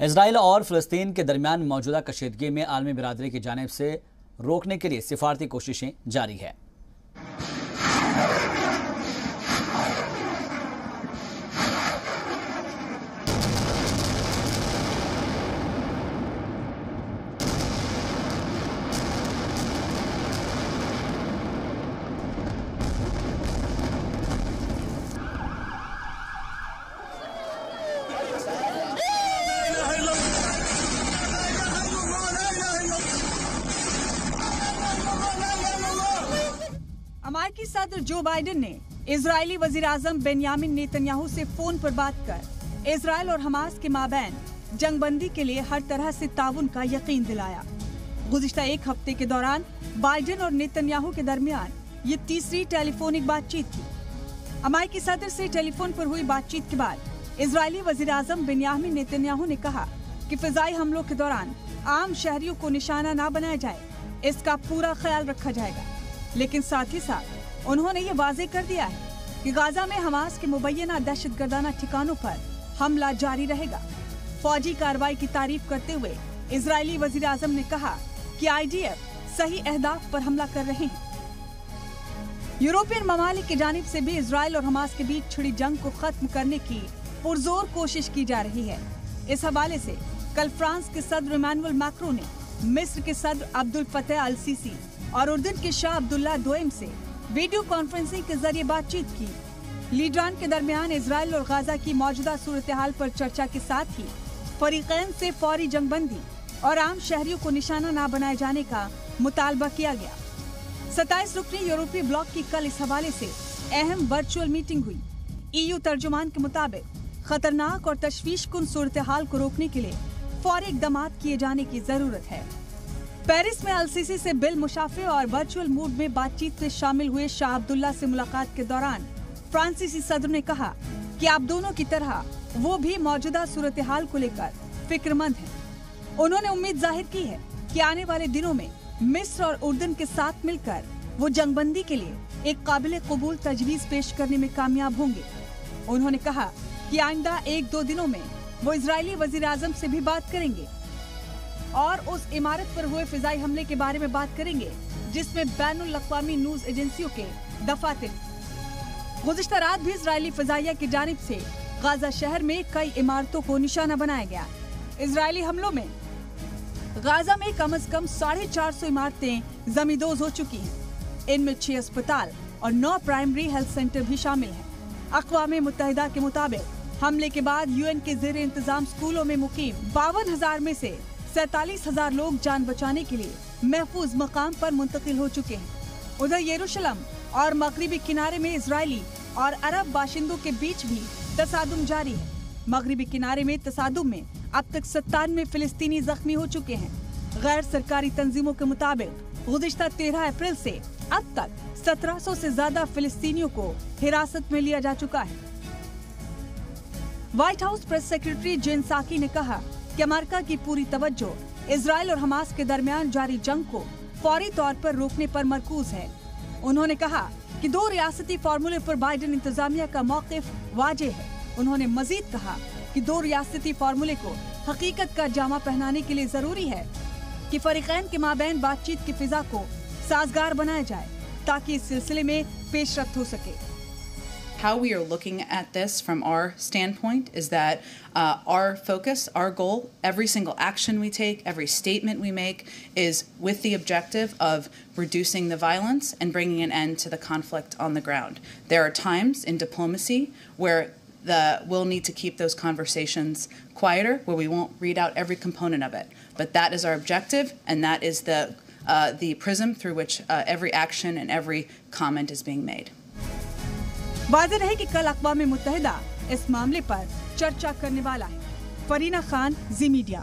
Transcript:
Israel और फ़लस्तीन के दरमियान मौजूदा कशीदगी में आलमी बिरादरी की जानिब से रोकने के लिए सिफारती कोशिशें जारी है। अमेरिकी सदर जो बाइडेन ने इजरायली वजीर आजम बेंयामिन नेतन्याहू से फोन पर बात कर इजराइल और हमास के माबैन जंगबंदी के लिए हर तरह से ताउन का यकीन दिलाया। गुज़िश्ता एक हफ्ते के दौरान बाइडेन और नेतन्याहू के दरमियान ये तीसरी टेलीफोनिक बातचीत थी। अमेरिकी सदर से टेलीफोन पर हुई बातचीत के बाद इजरायली वजीर आजम बेंयामिन नेतन्याहू ने कहा कि फिजाई हमलों के दौरान आम शहरियों को निशाना न बनाया जाए, इसका पूरा ख्याल रखा जाएगा। लेकिन साथ ही साथ उन्होंने ये वाजे कर दिया है कि गाजा में हमास के मुबैना दहशतगर्दाना ठिकानों पर हमला जारी रहेगा। फौजी कार्रवाई की तारीफ करते हुए इजरायली वजीर आजम ने कहा कि IDF सही अहदाफ पर हमला कर रहे हैं। यूरोपियन ममालिक की जानिब से भी इजराइल और हमास के बीच छिड़ी जंग को खत्म करने की पुरजोर कोशिश की जा रही है। इस हवाले से कल फ्रांस के सदर इमानुएल मैक्रों ने मिस्र के सदर अब्दुल फतेह अल सीसी और उर्दन के शाह अब्दुल्ला दोइम से वीडियो कॉन्फ्रेंसिंग के जरिए बातचीत की। लीडरान के दरमियान इजराइल और गाजा की मौजूदा सूरत हाल पर चर्चा के साथ ही फरीकैन से फौरी जंगबंदी और आम शहरियों को निशाना न बनाए जाने का मुतालबा किया गया। 27 रुकनी यूरोपीय ब्लॉक की कल इस हवाले से अहम वर्चुअल मीटिंग हुई। EU तर्जुमान के मुताबिक खतरनाक और तशवीशकुन सूरत हाल को रोकने के लिए फौरी इक़दामात किए जाने की जरूरत है। पेरिस में अल-सीसी से बिल मुशाफे और वर्चुअल मोड में बातचीत में शामिल हुए शाह अब्दुल्ला से मुलाकात के दौरान फ्रांसीसी सदर ने कहा कि आप दोनों की तरह वो भी मौजूदा सूरत हाल को लेकर फिक्रमंद हैं। उन्होंने उम्मीद जाहिर की है कि आने वाले दिनों में मिस्र और उर्दन के साथ मिलकर वो जंगबंदी के लिए एक काबिल कबूल तजवीज पेश करने में कामयाब होंगे। उन्होंने कहा कि आइंदा 1-2 दिनों में वो इजरायली वजीर आजम से भी बात करेंगे और उस इमारत पर हुए फिजाई हमले के बारे में बात करेंगे जिसमें बैनुल अक़वामी न्यूज एजेंसियों के दफातर। गुज़िश्ता रात भी इजरायली फिजाइया की जानिब से गाजा शहर में कई इमारतों को निशाना बनाया गया। इजरायली हमलों में गाजा में कम से कम 450 इमारतें जमींदोज हो चुकी हैं। इनमें 6 अस्पताल और 9 प्राइमरी हेल्थ सेंटर भी शामिल हैं। अक़वाम मुत्तहिदा के मुताबिक हमले के बाद UN के ज़ेर इंतजाम स्कूलों में मुकीम 52,000 में से 47,000 लोग जान बचाने के लिए महफूज मकाम पर मुंतकिल हो चुके हैं। उधर यरूशलेम और मगरिबी किनारे में इजरायली और अरब बाशिंदों के बीच भी तसादुम जारी है। मगरिबी किनारे में तसादुम में अब तक 97 फिलिस्तीनी जख्मी हो चुके हैं। गैर सरकारी तंजीमों के मुताबिक गुज़िश्ता 13 अप्रैल से अब तक 1700 से ज्यादा फिलिस्तीनियों को हिरासत में लिया जा चुका है। व्हाइट हाउस प्रेस सेक्रेटरी जेन साकी ने कहा कि अमेरिका की पूरी तवज्जो इजराइल और हमास के दरमियान जारी जंग को फौरी तौर पर रोकने पर मरकूज है। उन्होंने कहा कि 2 रियासती फार्मूले पर बाइडेन इंतजामिया का मौक़िफ़ वाजे है। उन्होंने मजीद कहा कि 2 रियासती फार्मूले को हकीकत का जामा पहनाने के लिए जरूरी है कि फरीकैन के माबैन बातचीत की फिजा को साजगार बनाया जाए ताकि इस सिलसिले में पेशरफ्त हो सके। How we are looking at this from our standpoint is that our focus, our goal, every single action we take, every statement we make is with the objective of reducing the violence and bringing an end to the conflict on the ground. There are times in diplomacy where we'll need to keep those conversations quieter, where we won't read out every component of it. But that is our objective, and that is the prism through which every action and every comment is being made. वाज़ेह रहे कि कल अक़वाम मुत्तहिदा इस मामले पर चर्चा करने वाला है। फरीना खान, ज़ी मीडिया।